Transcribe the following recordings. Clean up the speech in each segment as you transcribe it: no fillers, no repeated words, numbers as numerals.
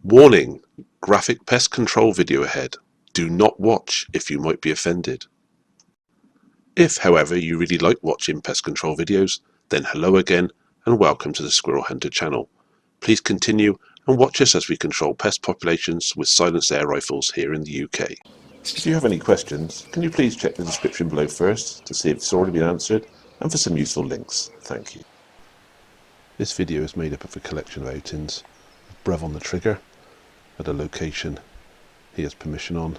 Warning! Graphic pest control video ahead. Do not watch if you might be offended. If, however, you really like watching pest control videos, then hello again and welcome to the Squirrel Hunter channel. Please continue and watch us as we control pest populations with silenced air rifles here in the UK. If you have any questions, can you please check the description below first to see if it's already been answered and for some useful links. Thank you. This video is made up of a collection of outings with Bruv on the trigger at a location he has permission on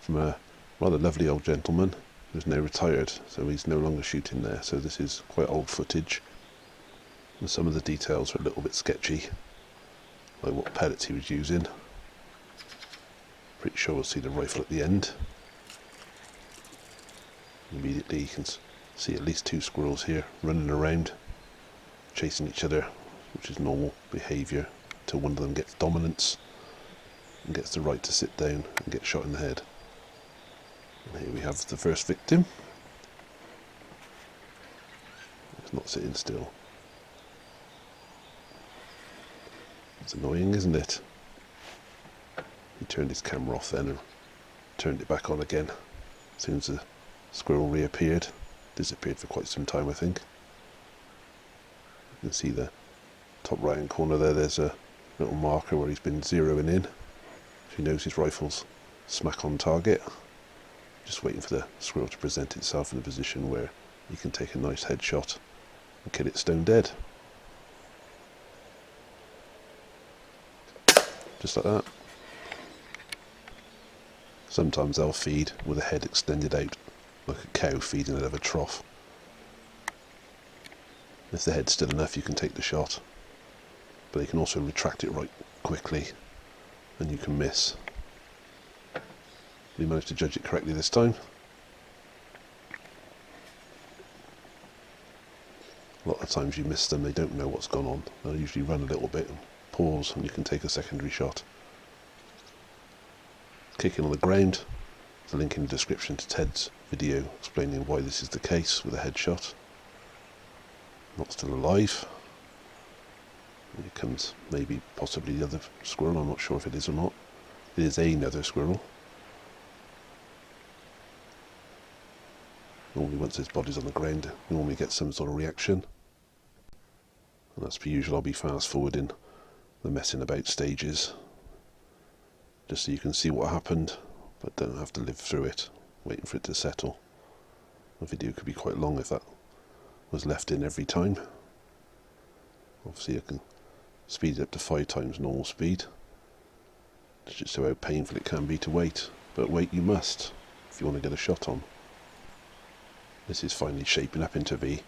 from a rather lovely old gentleman who's now retired, so he's no longer shooting there, so this is quite old footage and some of the details are a little bit sketchy, like what pellets he was using. Pretty sure we'll see the rifle at the end. Immediately you can see at least two squirrels here running around chasing each other, which is normal behaviour until one of them gets dominance and gets the right to sit down and get shot in the head. And here we have the first victim. It's not sitting still. It's annoying, isn't it? He turned his camera off then and turned it back on again as soon as the squirrel reappeared. Disappeared for quite some time, I think. You can see the top right hand corner there, there's a little marker where he's been zeroing in. He knows his rifle's smack on target. Just waiting for the squirrel to present itself in a position where he can take a nice headshot and kill it stone dead. Just like that. Sometimes they'll feed with a head extended out, like a cow feeding out of a trough. If the head's still enough, you can take the shot, but you can also retract it right quickly and you can miss. We managed to judge it correctly this time. A lot of times you miss them, they don't know what's gone on. They'll usually run a little bit and pause and you can take a secondary shot. Kicking on the ground. There's a link in the description to Ted's video explaining why this is the case with a headshot. Not still alive. Here comes maybe possibly the other squirrel, I'm not sure if it is or not. It is another squirrel. Normally once his body's on the ground, you normally get some sort of reaction. And as per usual, I'll be fast forwarding the messing about stages, just so you can see what happened, but don't have to live through it, waiting for it to settle. The video could be quite long if that was left in every time. Obviously I can speed it up to 5 times normal speed, just to show how painful it can be to wait, but wait you must if you want to get a shot on. This is finally shaping up into be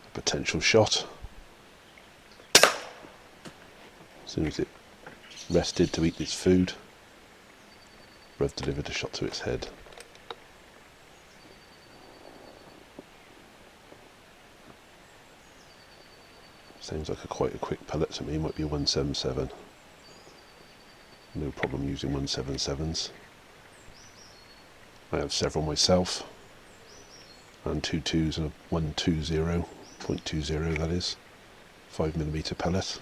a potential shot. As soon as it rested to eat its food, Bruv delivered a shot to its head. Sounds like quite a quick pellet to me, might be a 177. No problem using 177s. I have several myself, and 2.2s and a 120.20 that is, 5mm pellet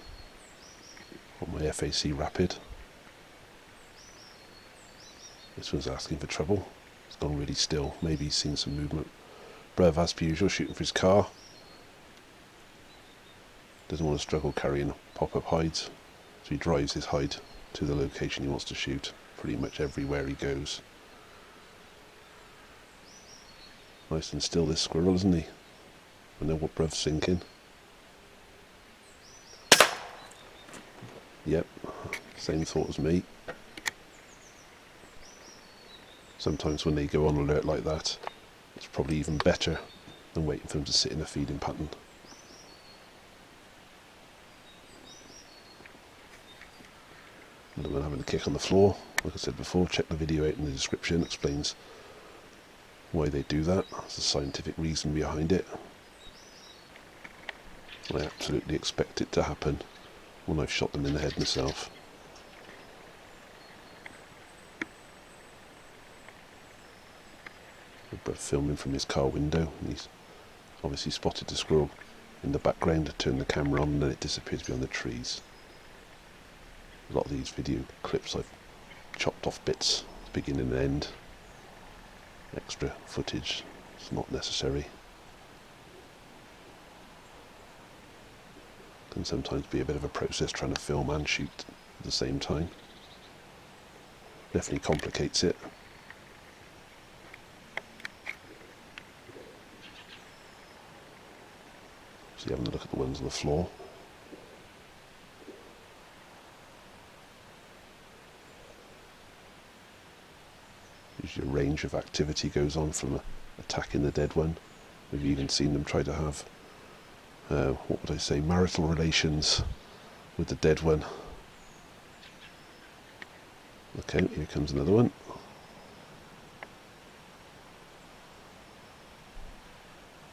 on my FAC Rapid. This one's asking for trouble. It's gone really still, maybe he's seen some movement. Bruv, as per usual, shooting for his car. Doesn't want to struggle carrying pop-up hides, so he drives his hide to the location he wants to shoot pretty much everywhere he goes. Nice and still this squirrel, isn't he? I know what Bruv's thinking. Yep, same thought as me. Sometimes when they go on alert like that, it's probably even better than waiting for them to sit in a feeding pattern. And then having a kick on the floor. Like I said before, check the video out in the description, it explains why they do that. There's a scientific reason behind it. I absolutely expect it to happen when I've shot them in the head myself. But filming from his car window, and he's obviously spotted the squirrel in the background, turned the camera on and then it disappears behind the trees. A lot of these video clips I've chopped off bits, beginning and end. Extra footage, it's not necessary. Can sometimes be a bit of a process trying to film and shoot at the same time. Definitely complicates it. So having a look at the ones on the floor. Usually a range of activity goes on from attacking the dead one. We've even seen them try to have, what would I say, marital relations with the dead one. Okay, here comes another one.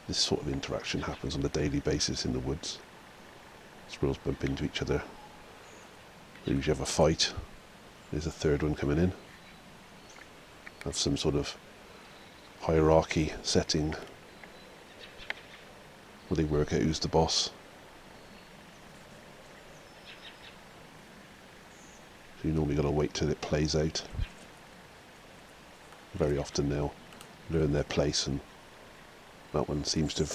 This sort of interaction happens on a daily basis in the woods. Squirrels bump into each other. They usually have a fight. There's a third one coming in. Have some sort of hierarchy setting where they work out who's the boss. So you normally got to wait till it plays out. Very often they'll learn their place, and that one seems to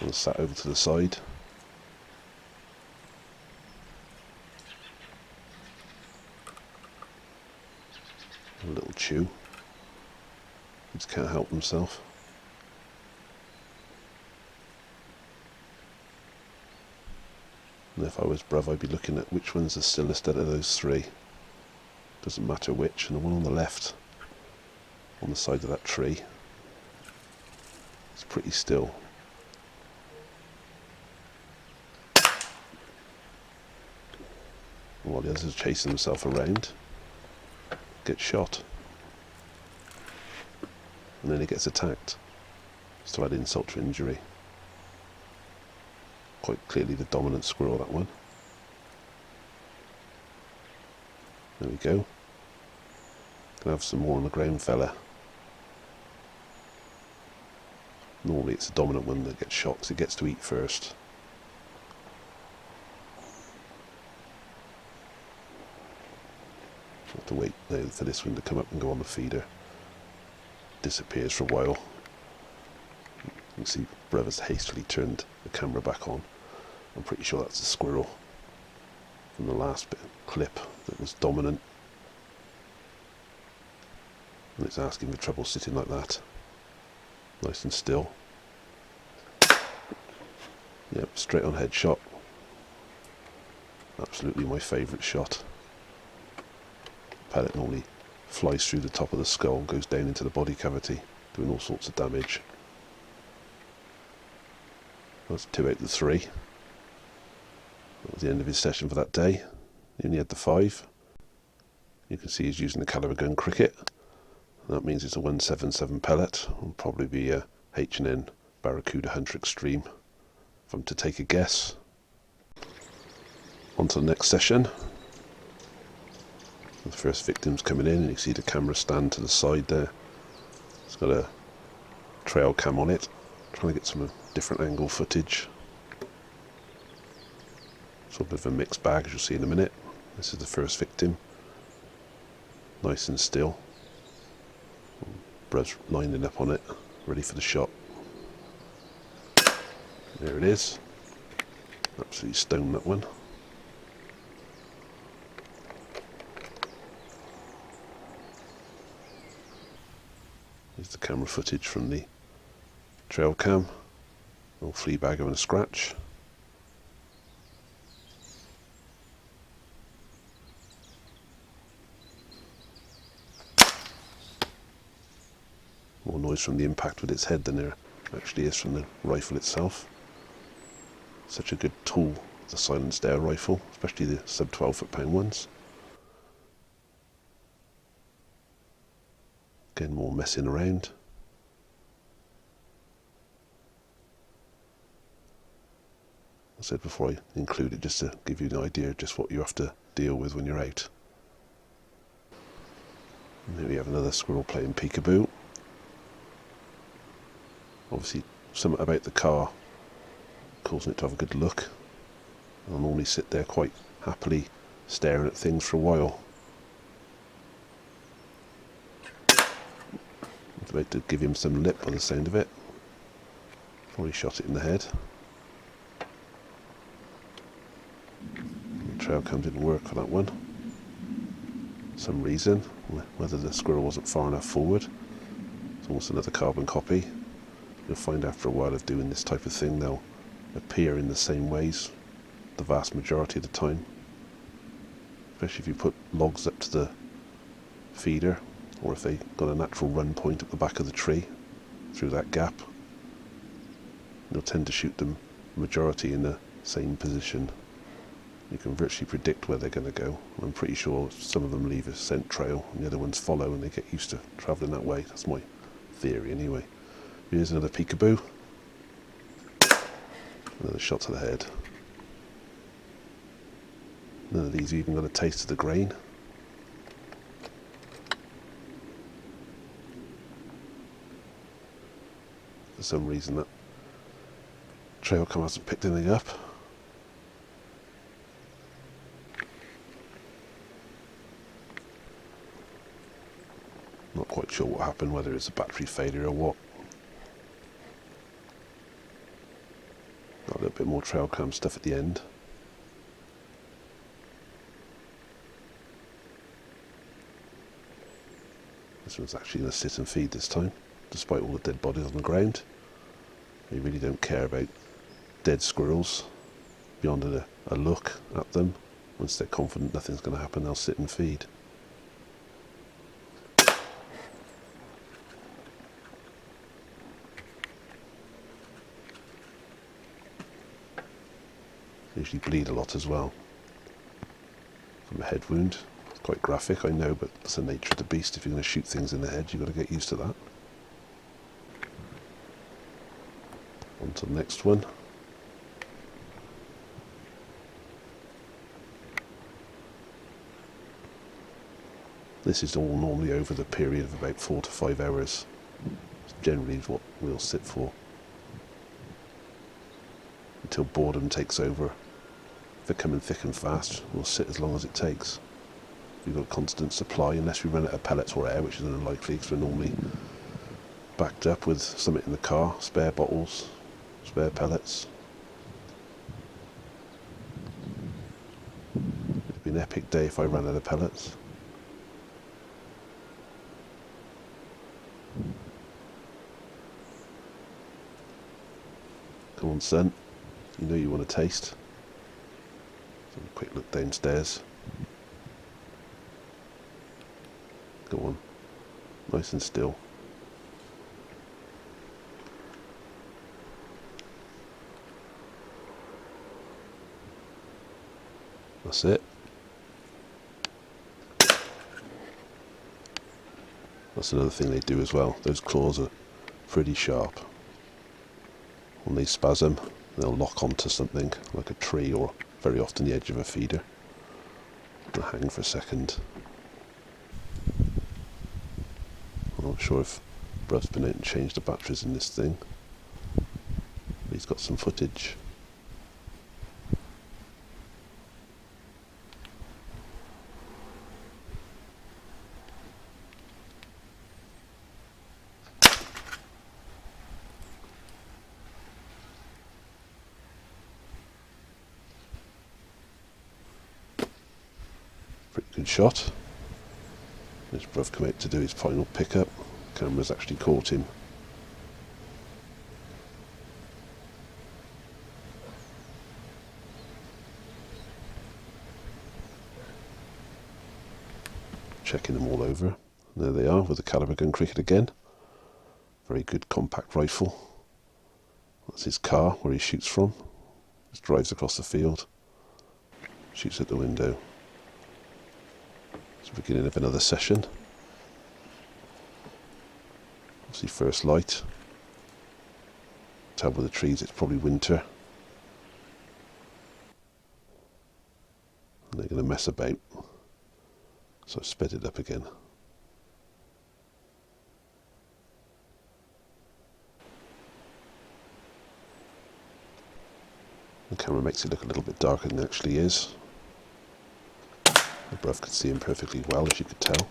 have sat over to the side. A little chew. He just can't help himself. And if I was Bruv, I'd be looking at which one's the stillest out of those three. Doesn't matter which. And the one on the left, on the side of that tree, it's pretty still. And while the others are chasing himself around, gets shot. And then he gets attacked. Just to add insult to injury. Quite clearly the dominant squirrel, that one. There we go. Gonna have some more on the ground fella. Normally it's the dominant one that gets shot because it gets to eat first. Have to wait now for this one to come up and go on the feeder. Disappears for a while. You can see Bruv has hastily turned the camera back on. I'm pretty sure that's a squirrel from the last bit clip that was dominant. And it's asking for trouble sitting like that. Nice and still. Yep, straight on headshot. Absolutely my favourite shot. Pellet normally flies through the top of the skull, goes down into the body cavity, doing all sorts of damage. That's 2 out of the 3. That was the end of his session for that day. He only had the 5. You can see he's using the caliber gun cricket. That means it's a 177 pellet. It'll probably be a H&N Barracuda Hunter Extreme, if I'm to take a guess. On to the next session. The first victim's coming in, and you see the camera stand to the side there. It's got a trail cam on it, trying to get some different angle footage. Sort of a mixed bag, as you'll see in a minute. This is the first victim. Nice and still. Bruv's lining up on it, ready for the shot. There it is. Absolutely stoned that one. Here's the camera footage from the trail cam. Little flea bagger and a scratch. More noise from the impact with its head than there actually is from the rifle itself. Such a good tool, the silenced air rifle, especially the sub 12 foot-pound ones. Again, more messing around. I said before I include it just to give you an idea of just what you have to deal with when you're out. And there we have another squirrel playing peekaboo. Obviously something about the car causing it to have a good look. I'll normally sit there quite happily staring at things for a while. I'm about to give him some lip by the sound of it. Probably shot it in the head. The trail cam didn't work for that one. Some reason, whether the squirrel wasn't far enough forward. It's almost another carbon copy. You'll find after a while of doing this type of thing, they'll appear in the same ways the vast majority of the time. Especially if you put logs up to the feeder, or if they got a natural run point at the back of the tree through that gap, you'll tend to shoot them majority in the same position. You can virtually predict where they're going to go. I'm pretty sure some of them leave a scent trail and the other ones follow, and they get used to travelling that way. That's my theory anyway. Here's another peekaboo. Another shot to the head. None of these even got a taste of the grain. For some reason that trail cam hasn't picked anything up. Not quite sure what happened, whether it's a battery failure or what. Got a little bit more trail cam stuff at the end. This one's actually going to sit and feed this time, despite all the dead bodies on the ground. They really don't care about dead squirrels beyond a look at them. Once they're confident nothing's going to happen, they'll sit and feed. They usually bleed a lot as well from a head wound. It's quite graphic, I know, but it's the nature of the beast. If you're going to shoot things in the head, you've got to get used to that. On to the next one. This is all normally over the period of about 4 to 5 hours. It's generally what we'll sit for, until boredom takes over. If they're coming thick and fast, we'll sit as long as it takes. We've got a constant supply, unless we run out of pellets or air, which is unlikely because we're normally backed up with something in the car, spare bottles, spare pellets. It'd be an epic day if I ran out of pellets. Come on, son. You know you want to taste. So a quick look downstairs. Go on. Nice and still. That's it. That's another thing they do as well. Those claws are pretty sharp. When they spasm, they'll lock onto something like a tree or very often the edge of a feeder. They'll hang for a second. I'm not sure if Bruv's been out and changed the batteries in this thing. But he's got some footage. Pretty good shot. There's Bruv come out to do his final pickup. Camera's actually caught him. Checking them all over. There they are with the caliber gun cricket again. Very good compact rifle. That's his car where he shoots from. Just drives across the field. Shoots at the window. It's the beginning of another session. Obviously first light. Tell by the trees it's probably winter. And they're going to mess about. So I've sped it up again. The camera makes it look a little bit darker than it actually is. Bruv could see him perfectly well, as you could tell.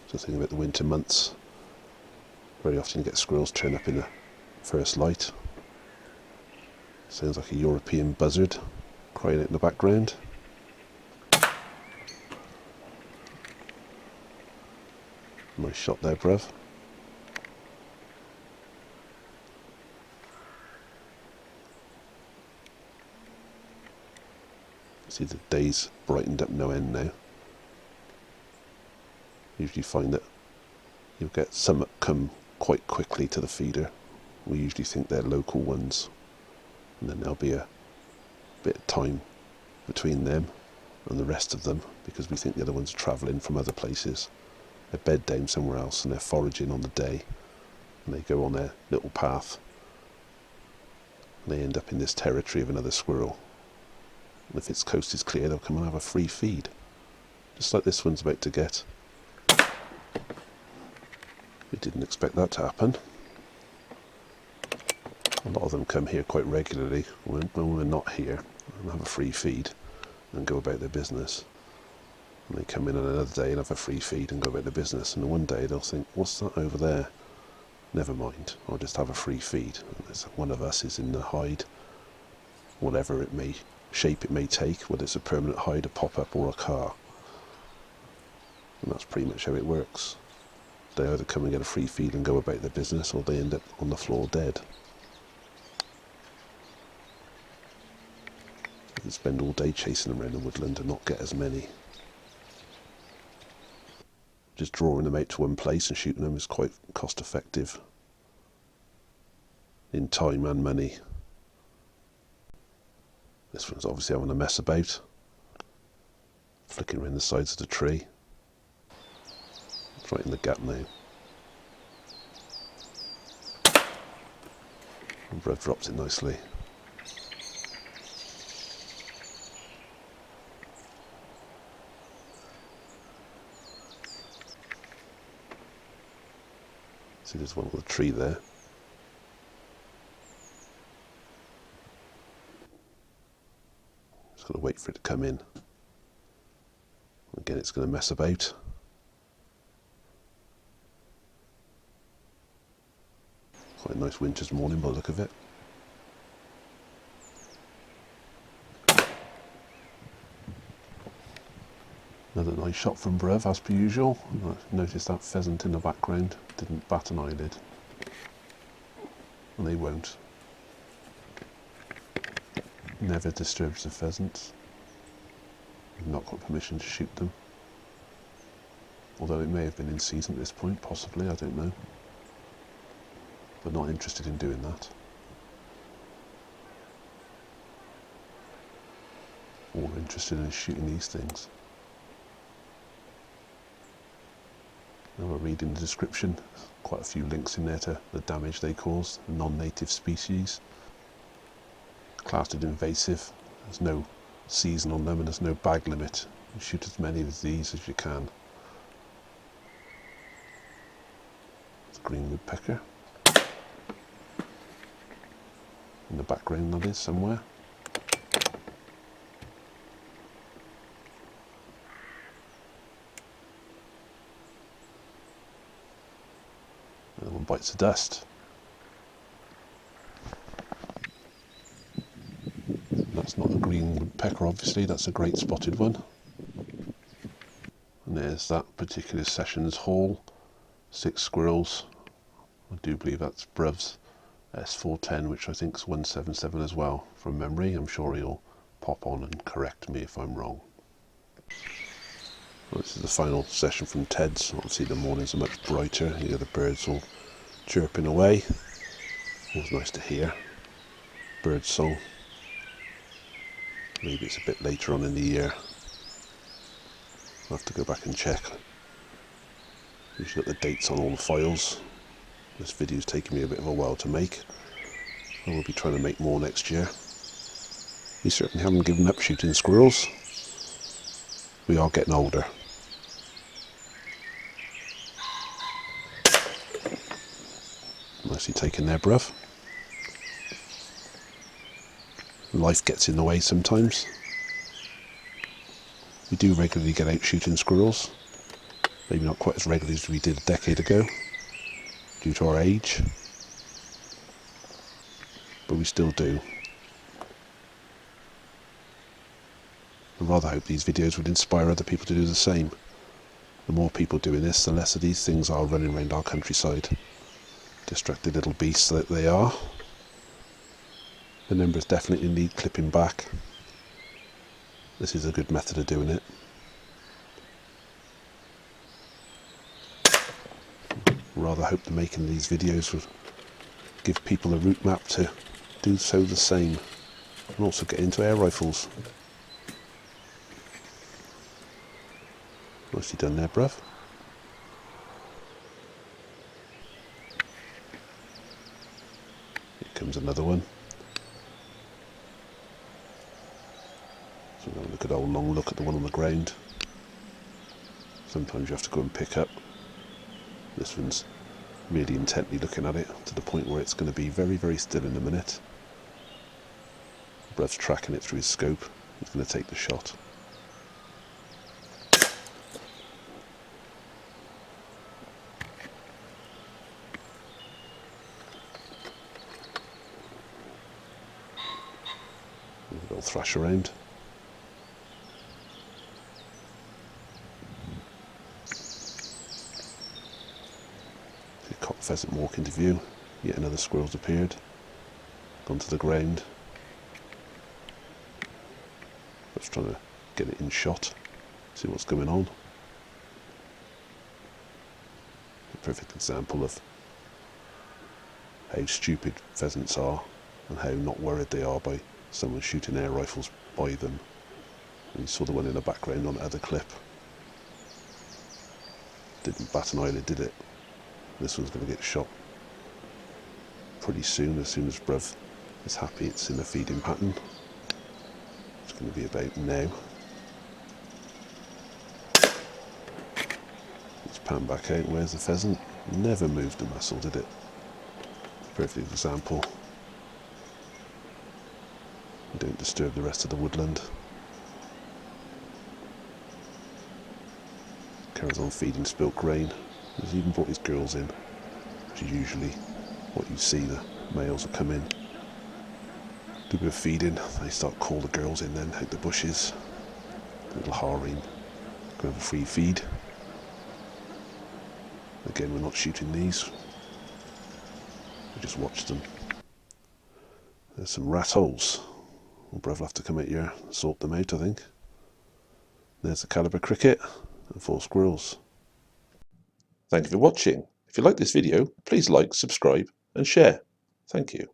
So thinking about the winter months, very often you get squirrels turn up in the first light. Sounds like a European buzzard crying out in the background. Nice shot there, Bruv. See the day's brightened up no end now. Usually find that you'll get some that come quite quickly to the feeder. We usually think they're local ones, and then there'll be a bit of time between them and the rest of them because we think the other ones are travelling from other places. They bed down somewhere else and they're foraging on the day, and they go on their little path and they end up in this territory of another squirrel. And if its coast is clear, they'll come and have a free feed, just like this one's about to get. We didn't expect that to happen. A lot of them come here quite regularly when we're not here and have a free feed and go about their business. And they come in on another day and have a free feed and go about their business. And then one day they'll think, what's that over there? Never mind, I'll just have a free feed. And one of us is in the hide, whatever shape it may take, whether it's a permanent hide, a pop-up or a car. And that's pretty much how it works. They either come and get a free feed and go about their business, or they end up on the floor dead. You can spend all day chasing them around the woodland and not get as many. Just drawing them out to one place and shooting them is quite cost effective in time and money. This one's obviously having a mess about, flicking around the sides of the tree. It's right in the gap now. And Bruv drops it nicely. See, there's one on the tree there. Just got to wait for it to come in. Again, it's going to mess about. Quite a nice winter's morning by the look of it. Another nice shot from Bruv, as per usual. Notice that pheasant in the background didn't bat an eyelid. And they won't. Never disturbs the pheasants. We've not got permission to shoot them. Although it may have been in season at this point, possibly, I don't know. But not interested in doing that. Or interested in shooting these things. Now we're reading the description, quite a few links in there to the damage they cause, non-native species. Classed as invasive, there's no season on them and there's no bag limit. You shoot as many of these as you can. It's a green woodpecker. In the background that is, somewhere. And one bites the dust. That's not a green woodpecker, obviously, that's a great spotted one. And there's that particular session's haul. 6 squirrels. I do believe that's Bruv's S410, which I think is 177 as well, from memory. I'm sure he'll pop on and correct me if I'm wrong. Well, this is the final session from Ted's. Obviously the mornings are much brighter. You hear the birds all chirping away. Always nice to hear bird song. Maybe it's a bit later on in the year. I'll have to go back and check. Usually got the dates on all the files. This video's taken me a bit of a while to make. I will be trying to make more next year. We certainly haven't given up shooting squirrels. We are getting older. Nicely taken there, bruv. Life gets in the way sometimes. We do regularly get out shooting squirrels. Maybe not quite as regularly as we did a decade ago, due to our age. But we still do. I rather hope these videos would inspire other people to do the same. The more people doing this, the less of these things are running around our countryside. Distracted little beasts that they are. The numbers definitely need clipping back. This is a good method of doing it. Rather hope that making these videos would give people a route map to do so the same. And also get into air rifles. Nicely done there, bruv. Here comes another one. So we're going to look at a long look at the one on the ground. Sometimes you have to go and pick up. This one's really intently looking at it to the point where it's going to be very, very still in a minute. Bruv's tracking it through his scope. He's going to take the shot. A little thrash around. Cock pheasant walk into view. Yet another squirrel's appeared. Gone to the ground. Just trying to get it in shot. See what's going on. A perfect example of how stupid pheasants are and how not worried they are by someone shooting air rifles by them. And you saw the one in the background on the other clip. Didn't bat an eyelid, did it? This one's going to get shot pretty soon, as soon as Bruv is happy it's in a feeding pattern. It's going to be about now. Let's pan back out. Where's the pheasant? Never moved a muscle, did it? Perfect example. You don't disturb the rest of the woodland. Carries on feeding spilt grain. He's even brought his girls in, which is usually what you see. The males will come in, do a bit of feeding, they start call the girls in then out the bushes. Little harem, go have a free feed. Again, we're not shooting these, we just watch them. There's some rat holes. Well, Bruv will have to come out here and sort them out, I think. There's a caliber cricket and 4 squirrels. Thank you for watching. If you like this video, please like, subscribe and share. Thank you.